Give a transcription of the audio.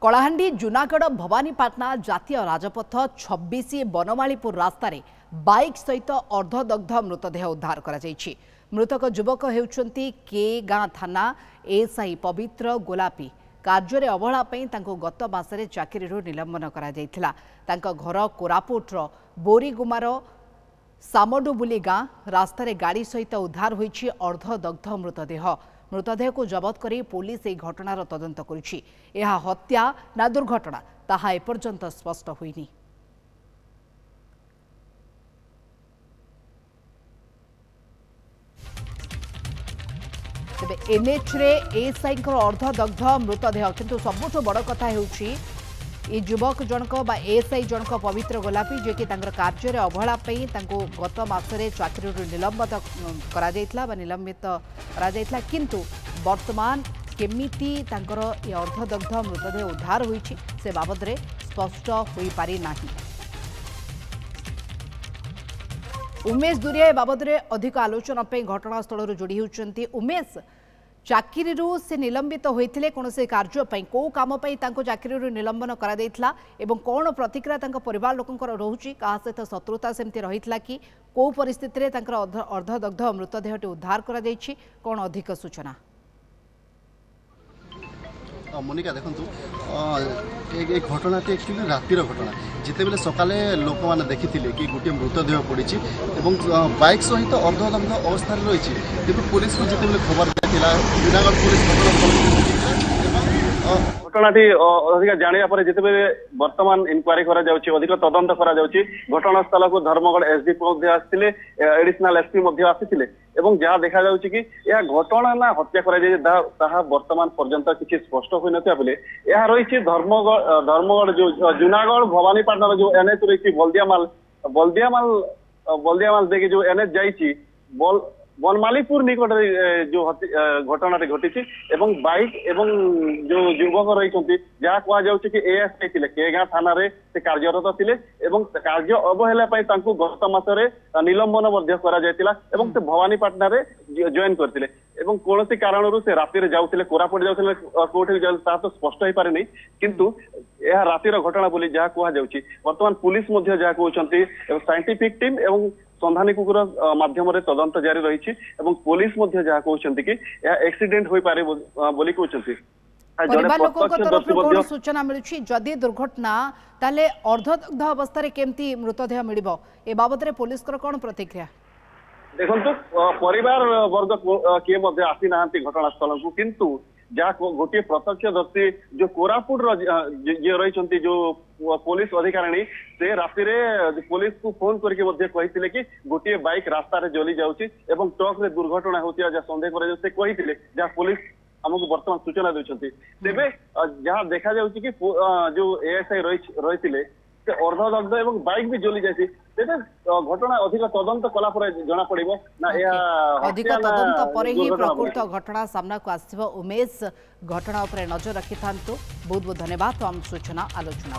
कलाहांडी जूनागढ़ भवानीपाटना जातीय राजपथ 26 बनमालीपुर रास्तार बाइक सहित अर्धदग्ध मृतदेह उद्धार कर मृतक युवक होउछंती के गाँ थाना एसआई पवित्र गोलापी कार्य अवहेला गत मासरे चाकरी निलंबन कर घर कोरापुटर बोरीगुमार सामडुबुली गाँ रास्तार गाड़ी सहित उद्धार होईछि अर्धदग्ध मृतदेह को जबत कर पुलिस यह घटनार तदंत करुछि। यह हत्या ना दुर्घटना ताहा एपर्यंत स्पष्ट होइनि। तेबे एनएच रे एसआई अर्धदग्ध मृतदेह किंतु सबुठ बड़ कथा होउछि ये युवक जनक बा एसआई जनक पवित्र गोलापी जे कि कार्य अवहेला गत मासरे चाकरी निलंबित करा किंतु वर्तमान केमिति ये अर्धदग्ध मृतदेह उद्धार होईछि से बाबद रे स्पष्ट होई पारि नाही। उमेश दुरिया बाबद रे अधिक आलोचना पे घटनास्थल जोड़ी होउछंती। उमेश चाकरी से निलंबित होते कौन से कार्य कौ कम चाकरी निलंबन करा कौन प्रतिक्रिया परिवार लोक रोचे क्या सहित शत्रुता सेमती रही कि कौ परिस्थिति अर्धदग्ध मृतदेहटी उद्धार कौन अधिक सूचना? मोनिका देखु घटना एक्चुअली रातिर घटना जिते बेले सकाले लोक मैंने देखी कि गोटे मृतदेह पड़ी बाइक सहित अर्धदग्ध अवस्था रही तेज पुलिस को जिते खबर जूनागढ़ पुलिस घटनाटी अधिक जाना पर जिते बर्तमान इनक्वारी अधिक तदंत घटनास्थल को धर्मगढ़ एसडीपी आसते एडिशनल एसपी आसी जहाँ देखा कि यह घटना ना हत्या करा वर्तमान पर्यंत किसी स्पष्ट हो ना बेले यह रही धर्मगढ़ जो जूनागढ़ भवानीपाटना जो एनएच रही बल्दियामाल देखिए जो एनएच जाइए बनमालीपुर निकट जो घटना घटी बाइक एवं जो युवक रही जहाँ कहुच्छे कि एएसआई थे के गाँ थाना से कार्यरत थे कार्य अवहेला गत मासरे निलंबन से भवानीपाटना जॉइन करते कौन कारण से रातिर जाते कोरापुट जाते कौटे तो स्पष्ट हो पारे नहीं किंतु यह रातिर घटना बोली जहाँ कहुच्छे वर्तमान पुलिस जहाँ कहते साइंटिफिक टीम एवं संधानी कुकुर माध्यम तदंत जारी रही पुलिस जहाँ कहते कि यह एक्सीडेंट हो पारे बोली कहते सूचना मिलुछि जदि दुर्घटना ताले अर्धदग्ध अवस्था केमती मृतदेह मिलिबो ए बाबद रे पुलिस कौन प्रतिक्रिया? देखो परिवार वर्ग किए आसी ना घटनास्थल को किंतु जहाँ गोटे प्रत्यक्षदर्शी जो कोरापुट जे रही जो पुलिस अधिकारी से राति पुलिस को फोन करके कि गोटे बाइक रास्तार जली जाऊँगी ट्रक रे दुर्घटना होती सन्देह कर जहाँ पुलिस आमको वर्तमान सूचना देते तेरे जहाँ देखा जाऊँगी कि जो एएसआई रही अर्धदग्ध एवं बाइक भी जली जाती घटना अधिक तदंत कला जना पड़े ना अधिक तदंत पर ही प्रकृत घटना सामना को आसिबो। उमेश घटना उपर नजर रखि बहुत बहुत धन्यवाद आम सूचना आलोचना।